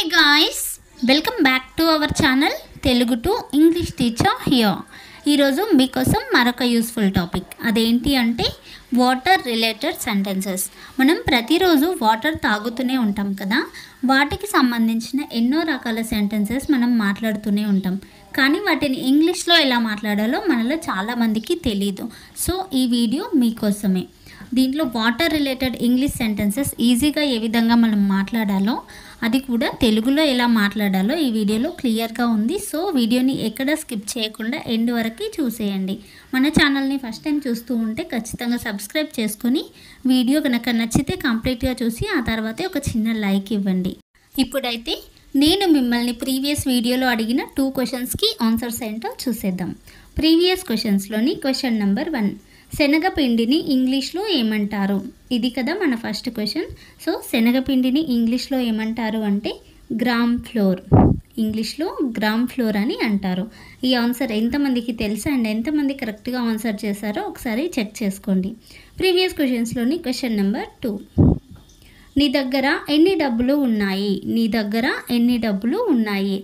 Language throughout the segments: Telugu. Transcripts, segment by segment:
guys, welcome back to our channel Telugu to English teacher here. ఈరోజు మీకోసం మరొక యూస్ఫుల్ టాపిక్ అదేంటి అంటే వాటర్ రిలేటెడ్ సెంటెన్సెస్. మనం ప్రతిరోజు వాటర్ తాగుతూనే ఉంటాం కదా, వాటికి సంబంధించిన ఎన్నో రకాల సెంటెన్సెస్ మనం మాట్లాడుతూనే ఉంటాం. కానీ వాటిని ఇంగ్లీష్లో ఎలా మాట్లాడాలో మనలో చాలామందికి తెలీదు. సో ఈ వీడియో మీకోసమే. దీంట్లో వాటర్ రిలేటెడ్ ఇంగ్లీష్ సెంటెన్సెస్ ఈజీగా ఏ విధంగా మనం మాట్లాడాలో, అది కూడా తెలుగులో ఎలా మాట్లాడాలో ఈ వీడియోలో క్లియర్గా ఉంది. సో వీడియోని ఎక్కడ స్కిప్ చేయకుండా ఎండ్ వరకు చూసేయండి. మన ఛానల్ని ఫస్ట్ టైం చూస్తూ ఉంటే ఖచ్చితంగా సబ్స్క్రైబ్ చేసుకొని వీడియో కనుక నచ్చితే కంప్లీట్గా చూసి ఆ తర్వాతే ఒక చిన్న లైక్ ఇవ్వండి. ఇప్పుడైతే నేను మిమ్మల్ని ప్రీవియస్ వీడియోలో అడిగిన 2 క్వశ్చన్స్కి ఆన్సర్స్ ఏంటో చూసేద్దాం. ప్రీవియస్ క్వశ్చన్స్లోని క్వశ్చన్ నెంబర్ 1, శనగపిండిని ఇంగ్లీష్లో ఏమంటారు? ఇది కదా మన ఫస్ట్ క్వశ్చన్. సో శనగపిండిని ఇంగ్లీష్లో ఏమంటారు అంటే గ్రామ్ ఫ్లోర్. ఇంగ్లీష్లో గ్రామ్ ఫ్లోర్ అని అంటారు. ఈ ఆన్సర్ ఎంతమందికి తెలుసు అండ్ ఎంతమంది కరెక్ట్గా ఆన్సర్ చేశారో ఒకసారి చెక్ చేసుకోండి. ప్రీవియస్ క్వశ్చన్స్లోని క్వశ్చన్ నెంబర్ 2, నీ దగ్గర ఎన్ని డబ్బులు ఉన్నాయి? నీ దగ్గర ఎన్ని డబ్బులు ఉన్నాయి?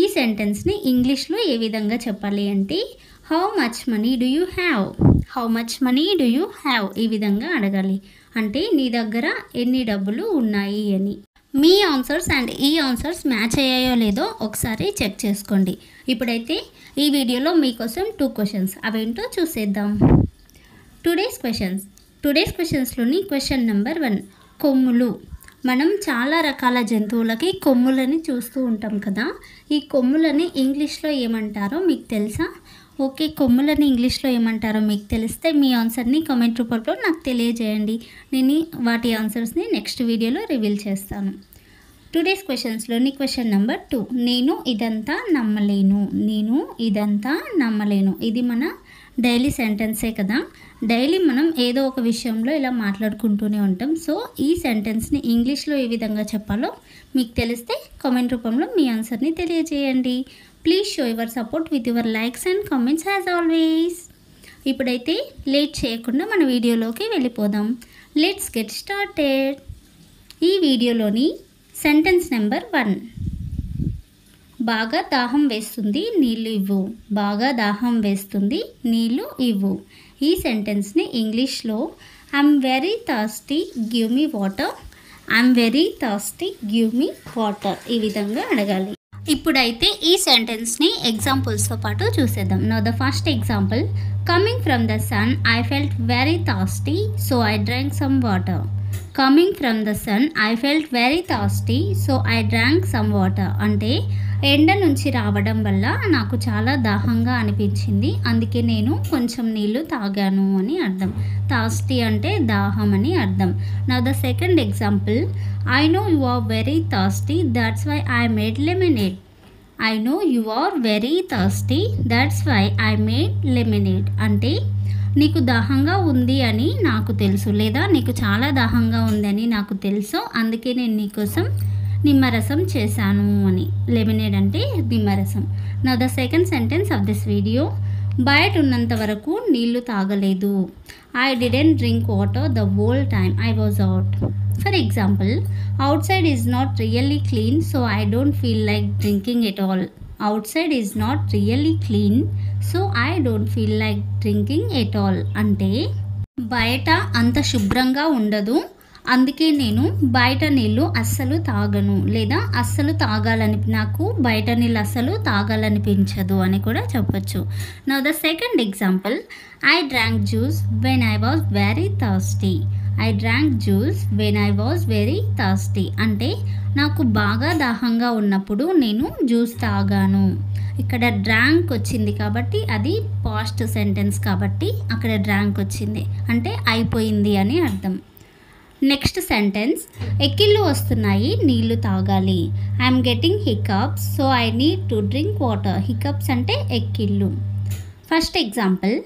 ఈ సెంటెన్స్ని ఇంగ్లీష్లో ఏ విధంగా చెప్పాలి అంటే how much money do you have? How much money do you have ఈ విధంగా అడగాలి. అంటే నీ దగ్గర ఎన్ని డబ్బులు ఉన్నాయి అని. మీ ఆన్సర్స్ అండ్ ఈ ఆన్సర్స్ మ్యాచ్ అయ్యాయో లేదో ఒకసారి చెక్ చేసుకోండి. ఇప్పుడైతే ఈ వీడియోలో మీకోసం 2 క్వశ్చన్స్, అవేంటో చూసేద్దాం. టుడేస్ క్వశ్చన్స్లోని క్వశ్చన్ నెంబర్ 1, కొమ్ములు. మనం చాలా రకాల జంతువులకి కొమ్ములని చూస్తూ ఉంటాం కదా, ఈ కొమ్ములని ఇంగ్లీష్లో ఏమంటారో మీకు తెలుసా? ఓకే, కొమ్ములని ఇంగ్లీష్లో ఏమంటారో మీకు తెలిస్తే మీ ఆన్సర్ని కామెంట్ రూపంలో నాకు తెలియజేయండి. నేను వాటి ఆన్సర్స్ని నెక్స్ట్ వీడియోలో రివీల్ చేస్తాను. టుడేస్ క్వశ్చన్స్లోని క్వశ్చన్ నెంబర్ 2, నేను ఇదంతా నమ్మలేను. నేను ఇదంతా నమ్మలేను. ఇది మన డైలీ సెంటెన్సే కదా. డైలీ మనం ఏదో ఒక విషయంలో ఇలా మాట్లాడుకుంటూనే ఉంటాం. సో ఈ సెంటెన్స్ని ఇంగ్లీష్లో ఏ విధంగా చెప్పాలో మీకు తెలిస్తే కామెంట్ రూపంలో మీ ఆన్సర్ని తెలియజేయండి. Please show your support with your likes and comments as always. ఇప్పుడైతే లేట్ చేయకుండా మన వీడియోలోకి వెళ్ళిపోదాం. Let's get started. ఈ వీడియోలోని సెంటెన్స్ నెంబర్ 1, బాగా దాహం వేస్తుంది, నీళ్ళు ఇవ్వు. బాగా దాహం వేస్తుంది, నీళ్ళు ఇవ్వు. ఈ సెంటెన్స్ని ఇంగ్లీష్లో I'm very thirsty, give me water. I'm very thirsty, give me water ఈ విధంగా అడగాలి. ఇప్పుడైతే ఈ సెంటెన్స్ని ఎగ్జాంపుల్స్తో పాటు చూసేద్దాం. Now the first example, coming from the son I felt very thirsty so I drank some water. Coming from the son I felt very thirsty so I drank some water అంటే ఎండ నుంచి రావడం వల్ల నాకు చాలా దాహంగా అనిపించింది, అందుకే నేను కొంచెం నీళ్లు తాగాను అని అర్థం. థర్స్టీ అంటే దాహం అని అర్థం. Now the second example, I know you are very thirsty that's why I made lemonade. I know you are very thirsty that's why I made lemonade అంటే నీకు దాహంగా ఉంది అని నాకు తెలుసు, లేదా నీకు చాలా దాహంగా ఉందని నాకు తెలుసు, అందుకే నేను నీకోసం నిమ్మరసం చేశాను అని. లెమనేడ్ అంటే నిమ్మరసం. Now the second sentence of this video, బయట ఉన్నంత వరకు నీళ్లు తాగలేదు. I didn't drink water the whole time I was out. For example, out side is not really clean so I don't feel like drinking at all. Outside is not really clean so I don't feel like drinking at all అంటే బయట అంత శుభ్రంగా ఉండదు, అందుకే నేను బయట నీళ్ళు అస్సలు తాగను, లేదా అస్సలు నాకు బయట నీళ్ళు అస్సలు తాగాలనిపించదు అని కూడా చెప్పచ్చు. Now the second example, I drank juice when I was very thirsty. I drank juice when I was very thirsty అంటే నాకు బాగా దాహంగా ఉన్నప్పుడు నేను జ్యూస్ తాగాను. ఇక్కడ డ్రాంక్ వచ్చింది కాబట్టి అది పాస్ట్ సెంటెన్స్ కాబట్టి అక్కడ డ్రాంక్ వచ్చింది అంటే అయిపోయింది అని అర్థం. నెక్స్ట్ సెంటెన్స్, ఎక్కిళ్ళు వస్తున్నాయి, నీళ్లు తాగాలి. I'm getting hiccups so I need to drink water. Hiccups అంటే ఎక్కిళ్ళు. First example,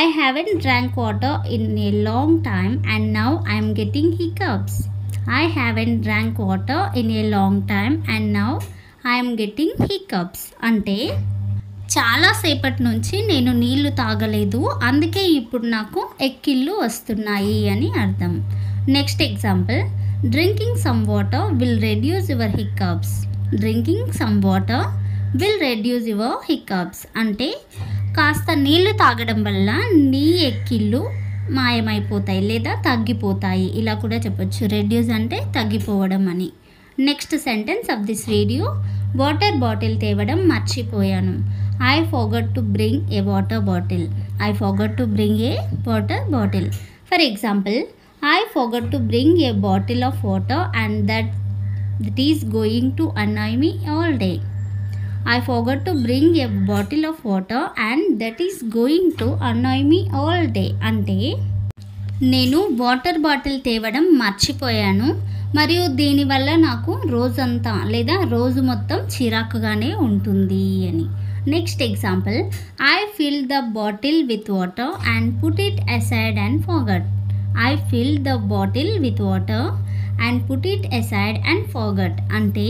I haven't drank water in a long time and now I am getting hiccups. I haven't drank water in a long time and now I am getting hiccups అంటే చాలాసేపటి నుంచి నేను నీళ్లు తాగలేదు, అందుకే ఇప్పుడు నాకు ఎక్కిళ్ళు వస్తున్నాయి అని అర్థం. Next example, drinking some water will reduce your hiccups. Drinking some water will reduce your hiccups. అంటే కాస్త నీళ్లు తాగడం వల్ల నీ ఎక్కిళ్ళు మాయమైపోతాయి లేదా తగ్గిపోతాయి, ఇలా కూడా చెప్పొచ్చు. రెడ్యూస్ అంటే తగ్గిపోవడం అని. Next sentence of this video, water bottle తేవడం మర్చిపోయాను. I forgot to bring A water bottle. I forgot to bring A water bottle. For example, I forgot to bring a bottle of water and that is going to annoy me all day. I forgot to bring a bottle of water and that is going to annoy me all day. అంటే నేను వాటర్ బాటిల్ తేవడం మర్చిపోయాను మరియు దీనివల్ల నాకు రోజంతా లేదా రోజు మొత్తం చిరాకుగానే ఉంటుంది అని. Next example, I filled the bottle with water and put it aside and forgot. I filled the bottle with water and put it aside and forgot. అంటే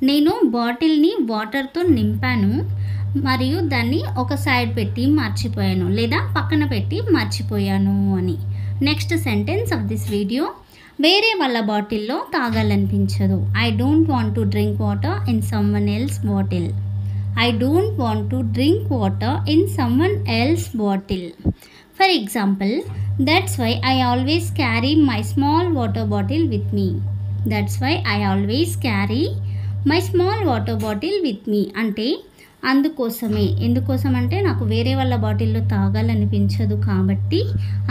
నేను బాటిల్ని వాటర్తో నింపాను మరియు దాన్ని ఒక సైడ్ పెట్టి మర్చిపోయాను లేదా పక్కన పెట్టి మర్చిపోయాను అని. Next sentence of this video, వేరే వాళ్ళ బాటిల్లో తాగాలనిపించదు. I don't want to drink water in someone else bottle. I don't want to drink water in someone else bottle. For example, that's why I always carry my small water bottle with me. That's why I always carry my small water bottle with me. అంటే అందుకోసమే, ఎందుకోసం అంటే నాకు వేరే వాళ్ళ బాటిల్లో తాగాలనిపించదు కాబట్టి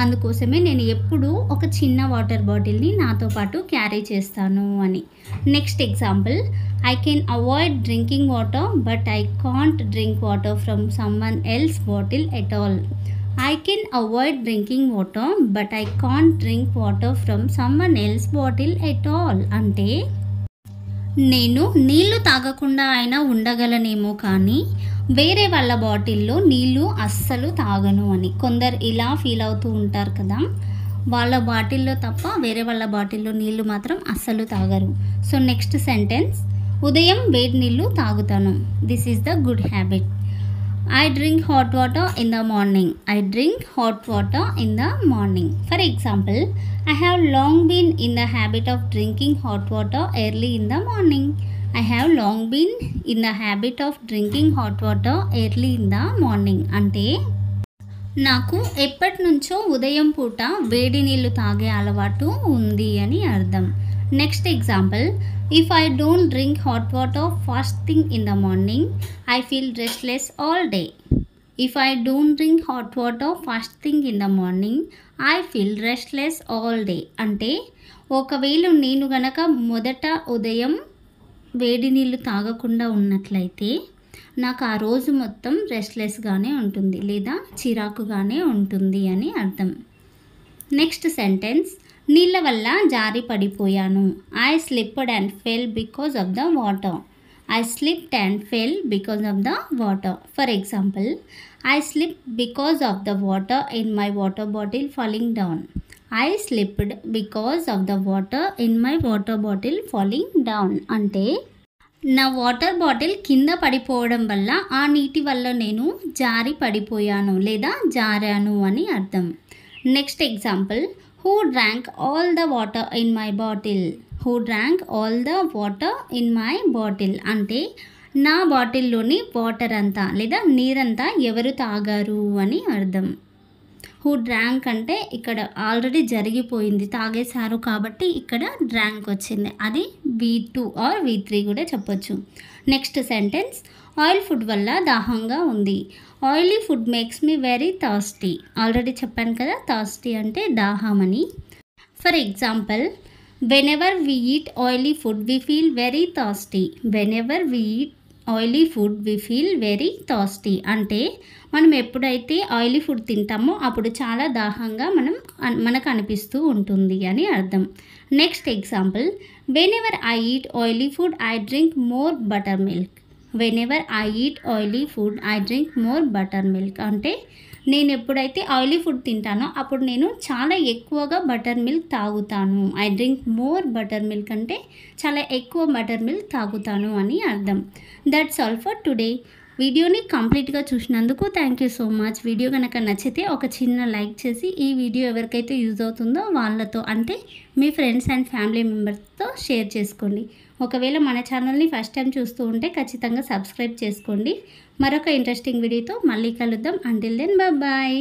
అందుకోసమే నేను ఎప్పుడూ ఒక చిన్న వాటర్ బాటిల్ని నాతో పాటు క్యారీ చేస్తాను అని. Next example, I can avoid drinking water but I can't drink water from someone else's bottle at all. I can avoid drinking water but I can't drink water from someone else's bottle at all. అంటే నేను నీళ్లు తాగకుండా అయినా ఉండగలనేమో కానీ వేరే వాళ్ళ బాటిల్లో నీళ్లు అస్సలు తాగను అని. కొందరు ఇలా ఫీల్ అవుతూ ఉంటారు కదా, వాళ్ళ బాటిల్లో తప్ప వేరే వాళ్ళ బాటిల్లో నీళ్లు మాత్రం అస్సలు తాగరు. సో నెక్స్ట్ సెంటెన్స్, ఉదయం వేడి నీళ్ళు తాగుతాను. This is the good habit. I drink hot water in the morning. I drink hot water in the morning. For example, I have long been in the habit of drinking hot water early in the morning. I have long been in the habit of drinking hot water early in the morning. అంటే నాకు ఎప్పటి నుంచో ఉదయం పూట వేడి నీళ్ళు తాగే అలవాటు ఉంది అని అర్థం. Next example, if I don't drink hot water first thing in the morning, I feel restless all day. If I don't drink hot water first thing in the morning, I feel restless all day. అంటే ఒకవేళ నేను గనక మొదట ఉదయం వేడి నీళ్ళు తాగకుండా ఉన్నట్లయితే నాకు ఆ రోజు మొత్తం రెస్ట్లెస్గానే ఉంటుంది లేదా చిరాకుగానే ఉంటుంది అని అర్థం. నెక్స్ట్ సెంటెన్స్, నీళ్ళ వల్ల జారి పడిపోయాను. I slipped and full because of the water. I slipped and full because of the water. For example, I slip because of the water in my water bottle falling down. I slipped because of the water in my water bottle falling down. అంటే నా వాటర్ బాటిల్ కింద పడిపోవడం వల్ల ఆ నీటి వల్ల నేను జారి పడిపోయాను లేదా జారాను అని అర్థం. Next example, who drank all the water in my bottle. Who drank all the water in my bottle. అంటే నా బాటిల్లోని వాటర్ అంతా లేదా నీరంతా ఎవరు తాగారు అని అర్థం. హూ డ్రాంక్ అంటే ఇక్కడ ఆల్రెడీ జరిగిపోయింది, తాగేశారు కాబట్టి ఇక్కడ డ్రాంక్ వచ్చింది. అది V2 ఆర్ V3 కూడా చెప్పొచ్చు. నెక్స్ట్ సెంటెన్స్, ఆయిల్ ఫుడ్ వల్ల దాహంగా ఉంది. Oily food makes me very thirsty. Already చెప్పాను కదా, థర్స్టీ అంటే దాహం అని. For example, whenever we eat oily food we feel very thirsty. Whenever we eat oily food we feel very thirsty. అంటే మనం ఎప్పుడైతే ఆయిలీ ఫుడ్ తింటామో అప్పుడు చాలా దాహంగా మనకు అనిపిస్తూ ఉంటుంది అని అర్థం. Next example, whenever I eat oily food I drink more butter milk. Whenever I eat oily food I drink more butter milk. అంటే నేను ఎప్పుడైతే ఆయిలీ ఫుడ్ తింటానో అప్పుడు నేను చాలా ఎక్కువగా బటర్ మిల్క్ తాగుతాను. I drink more butter milk అంటే చాలా ఎక్కువ బటర్ మిల్క్ తాగుతాను అని అర్థం. That's all for today. వీడియోని కంప్లీట్గా చూసినందుకు thank you so much. Video కనుక నచ్చితే ఒక చిన్న లైక్ చేసి ఈ వీడియో ఎవరికైతే యూజ్ అవుతుందో వాళ్ళతో అంటే మీ ఫ్రెండ్స్ అండ్ ఫ్యామిలీ మెంబర్స్తో షేర్ చేసుకోండి. ఒకవేళ మన ఛానల్ని ఫస్ట్ టైం చూస్తూ ఉంటే ఖచ్చితంగా సబ్స్క్రైబ్ చేసుకోండి. మరొక ఇంట్రెస్టింగ్ వీడియోతో మళ్ళీ కలుద్దాం. Until then bye.